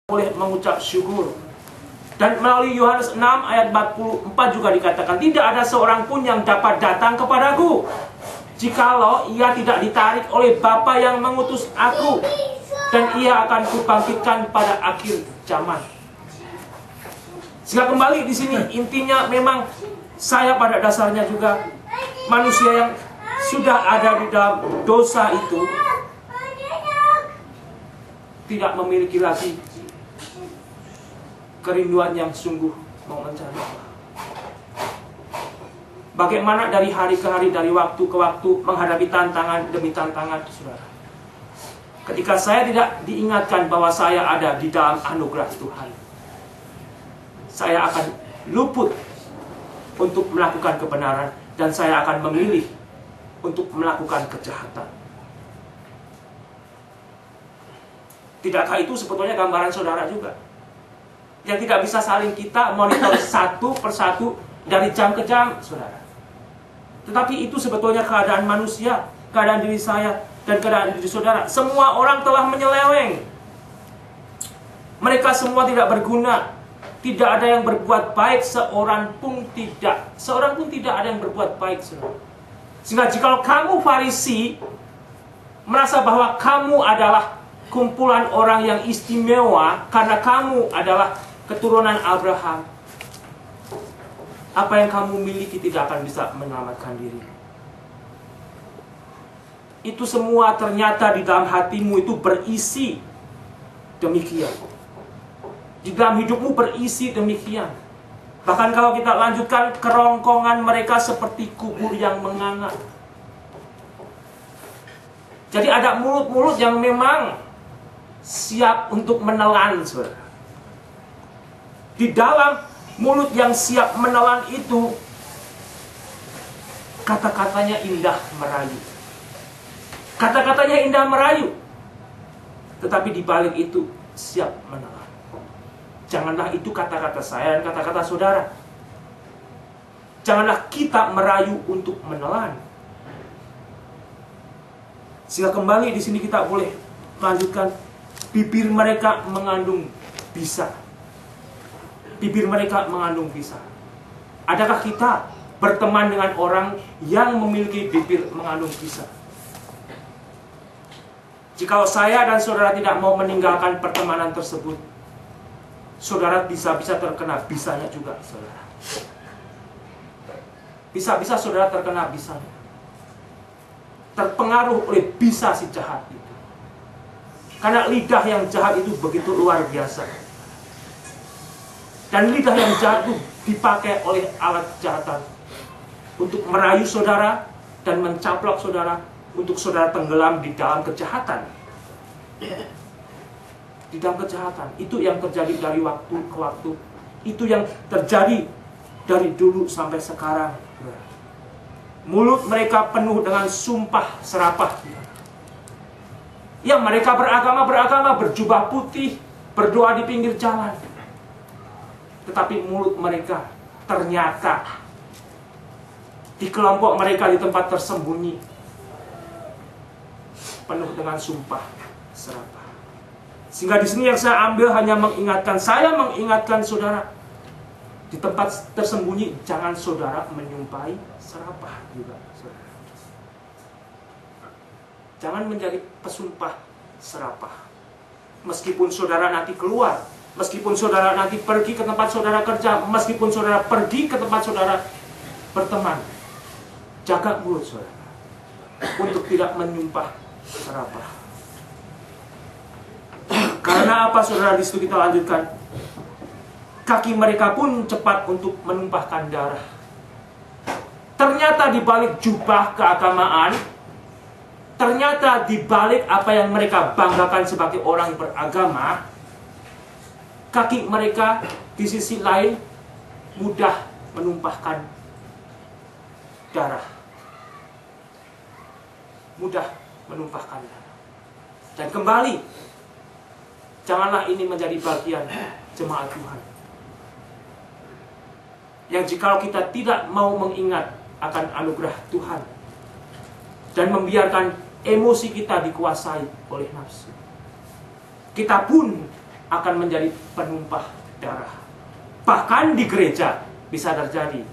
boleh mengucap syukur. Dan melalui Yohanes 6 ayat 44 juga dikatakan, tidak ada seorang pun yang dapat datang kepadaku jikalau ia tidak ditarik oleh Bapa yang mengutus aku, dan ia akan kubangkitkan pada akhir zaman. Sehingga kembali di sini intinya memang saya pada dasarnya juga manusia yang sudah ada di dalam dosa itu tidak memiliki lagi kerinduan yang sungguh mau mencari Allah. Bagaimana dari hari ke hari, dari waktu ke waktu menghadapi tantangan demi tantangan, saudara. Ketika saya tidak diingatkan bahwa saya ada di dalam anugerah Tuhan, saya akan luput untuk melakukan kebenaran, dan saya akan memilih untuk melakukan kejahatan. Tidakkah itu sebetulnya gambaran saudara juga? Yang tidak bisa saling kita monitor satu persatu dari jam ke jam, saudara. Tetapi itu sebetulnya keadaan manusia, keadaan diri saya, dan keadaan diri saudara. Semua orang telah menyeleweng. Mereka semua tidak berguna. Tidak ada yang berbuat baik, seorang pun tidak. Seorang pun tidak ada yang berbuat baik, saudara. Sehingga jika kamu Farisi merasa bahwa kamu adalah kumpulan orang yang istimewa karena kamu adalah keturunan Abraham, apa yang kamu miliki tidak akan bisa menyelamatkan diri. Itu semua ternyata di dalam hatimu itu berisi demikian. Di dalam hidupmu berisi demikian. Bahkan kalau kita lanjutkan, kerongkongan mereka seperti kubur yang menganga. Jadi ada mulut-mulut yang memang siap untuk menelan, saudara. Di dalam mulut yang siap menelan itu, kata-katanya indah merayu. Kata-katanya indah merayu, tetapi di balik itu siap menelan. Janganlah itu kata-kata saya dan kata-kata saudara. Janganlah kita merayu untuk menelan. Sehingga kembali di sini kita boleh melanjutkan, bibir mereka mengandung bisa. Bibir mereka mengandung bisa. Adakah kita berteman dengan orang yang memiliki bibir mengandung bisa? Jika saya dan saudara tidak mau meninggalkan pertemanan tersebut, saudara bisa-bisa terkena bisanya juga, saudara. Bisa-bisa saudara terkena bisanya. Terpengaruh oleh bisa si jahat itu. Karena lidah yang jahat itu begitu luar biasa. Dan lidah yang jahat itu dipakai oleh alat kejahatan untuk merayu saudara dan mencaplok saudara, untuk saudara tenggelam di dalam kejahatan. Di dalam kejahatan. Itu yang terjadi dari waktu ke waktu. Itu yang terjadi dari dulu sampai sekarang. Mulut mereka penuh dengan sumpah serapah. Ya, mereka beragama, berjubah putih, berdoa di pinggir jalan. Tetapi mulut mereka ternyata di kelompok mereka di tempat tersembunyi penuh dengan sumpah serapah. Sehingga di sini yang saya ambil hanya mengingatkan, saya mengingatkan saudara, di tempat tersembunyi jangan saudara menyumpahi serapah juga, saudara. Jangan menjadi pesumpah serapah. Meskipun saudara nanti keluar, meskipun saudara nanti pergi ke tempat saudara kerja, meskipun saudara pergi ke tempat saudara berteman, jaga mulut saudara untuk tidak menyumpah serapah. Karena apa, saudara? Di situ kita lanjutkan, kaki mereka pun cepat untuk menumpahkan darah. Ternyata di balik jubah keagamaan, ternyata di balik apa yang mereka banggakan sebagai orang beragama, kaki mereka di sisi lain mudah menumpahkan darah. Mudah menumpahkan darah. Dan kembali, janganlah ini menjadi bagian jemaat Tuhan. Yang jikalau kita tidak mau mengingat akan anugerah Tuhan dan membiarkan emosi kita dikuasai oleh nafsu, kita pun akan menjadi penumpah darah. Bahkan di gereja bisa terjadi.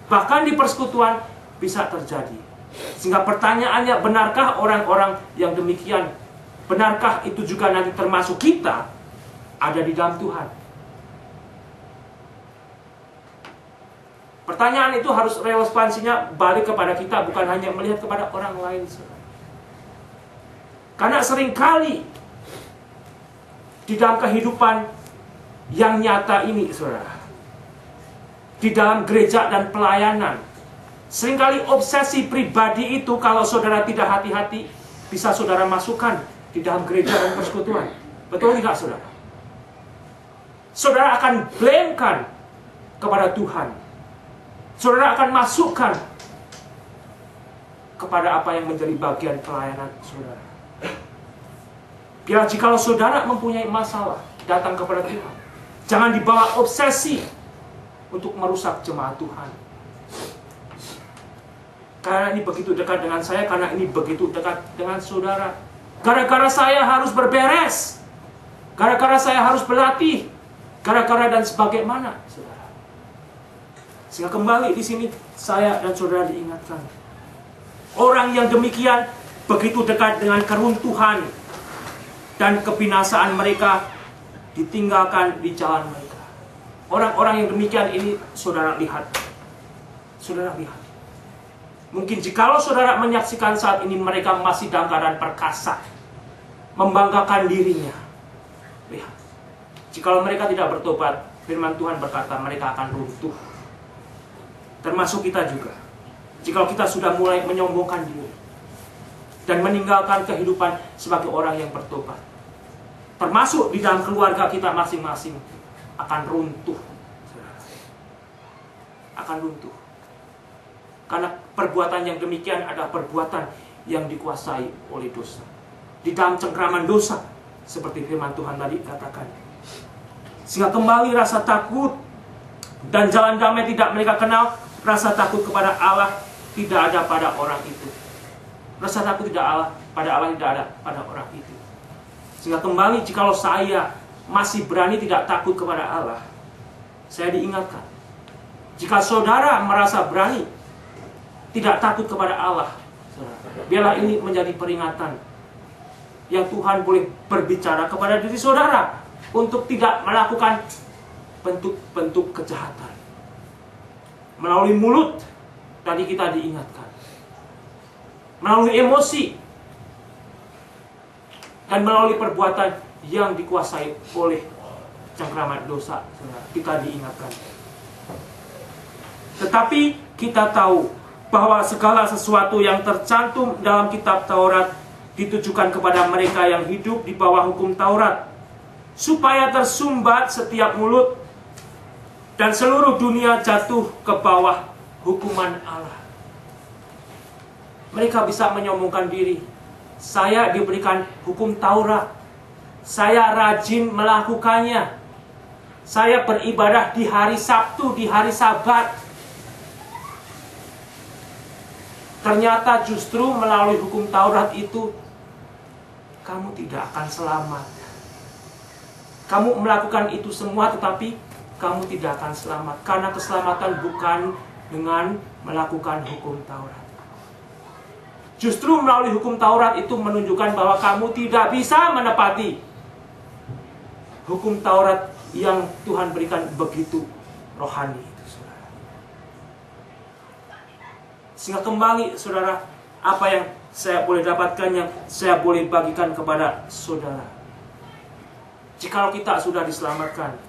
Bahkan di persekutuan bisa terjadi. Sehingga pertanyaannya, benarkah orang-orang yang demikian, benarkah itu juga nanti termasuk kita ada di dalam Tuhan? Pertanyaan itu harus relevansinya balik kepada kita, bukan hanya melihat kepada orang lain. Karena seringkali di dalam kehidupan yang nyata ini, saudara, di dalam gereja dan pelayanan, seringkali obsesi pribadi itu kalau saudara tidak hati-hati bisa saudara masukkan di dalam gereja dan persekutuan. Betul tidak, saudara? Saudara akan blamekan kepada Tuhan. Saudara akan masukkan kepada apa yang menjadi bagian pelayanan saudara. Bila jikalau saudara mempunyai masalah, datang kepada Tuhan. Jangan dibawa obsesi untuk merusak jemaat Tuhan. Karena ini begitu dekat dengan saya, karena ini begitu dekat dengan saudara. Gara-gara saya harus berberes, gara-gara saya harus berlatih, gara-gara dan sebagaimana, saudara. Sehingga kembali di sini saya dan saudara diingatkan. Orang yang demikian begitu dekat dengan keruntuhan dan kebinasaan mereka, ditinggalkan di jalan mereka. Orang-orang yang demikian ini saudara lihat. Saudara lihat. Mungkin jikalau saudara menyaksikan saat ini mereka masih dalam keadaan perkasa, membanggakan dirinya. Lihat. Jikalau mereka tidak bertobat, firman Tuhan berkata mereka akan runtuh. Termasuk kita juga. Jika kita sudah mulai menyombongkan diri dan meninggalkan kehidupan sebagai orang yang bertobat, termasuk di dalam keluarga kita masing-masing, akan runtuh. Akan runtuh. Karena perbuatan yang demikian adalah perbuatan yang dikuasai oleh dosa. Di dalam cengkraman dosa, seperti firman Tuhan tadi katakan. Sehingga kembali rasa takut dan jalan damai tidak mereka kenal. Rasa takut kepada Allah tidak ada pada orang itu. Rasa takut tidak pada Allah tidak ada pada orang itu. Sehingga kembali, jikalau saya masih berani tidak takut kepada Allah, saya diingatkan. Jika saudara merasa berani tidak takut kepada Allah, biarlah ini menjadi peringatan yang Tuhan boleh berbicara kepada diri saudara untuk tidak melakukan bentuk-bentuk kejahatan. Melalui mulut, tadi kita diingatkan. Melalui emosi. Dan melalui perbuatan yang dikuasai oleh cengkraman dosa, kita diingatkan. Tetapi kita tahu bahwa segala sesuatu yang tercantum dalam kitab Taurat ditujukan kepada mereka yang hidup di bawah hukum Taurat, supaya tersumbat setiap mulut dan seluruh dunia jatuh ke bawah hukuman Allah. Mereka bisa menyombongkan diri. Saya diberikan hukum Taurat. Saya rajin melakukannya. Saya beribadah di hari Sabtu, di hari Sabat. Ternyata justru melalui hukum Taurat itu, kamu tidak akan selamat. Kamu melakukan itu semua tetapi kamu tidak akan selamat. Karena keselamatan bukan dengan melakukan hukum Taurat. Justru melalui hukum Taurat itu menunjukkan bahwa kamu tidak bisa menepati hukum Taurat yang Tuhan berikan begitu rohani itu, saudara. Sehingga kembali, saudara, apa yang saya boleh dapatkan, yang saya boleh bagikan kepada saudara. Jikalau kita sudah diselamatkan,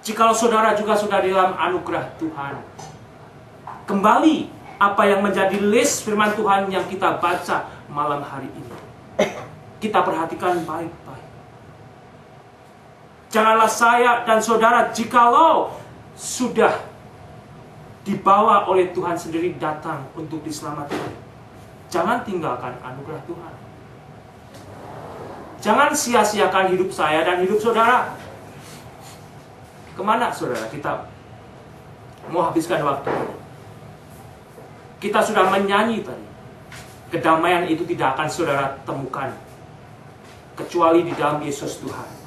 jikalau saudara juga sudah di dalam anugerah Tuhan, kembali apa yang menjadi list firman Tuhan yang kita baca malam hari ini, kita perhatikan baik-baik. Janganlah saya dan saudara, jikalau sudah dibawa oleh Tuhan sendiri datang untuk diselamatkan, jangan tinggalkan anugerah Tuhan. Jangan sia-siakan hidup saya dan hidup saudara. Kemana saudara kita mau habiskan waktu? Kita sudah menyanyi tadi. Kedamaian itu tidak akan saudara temukan kecuali di dalam Yesus Tuhan.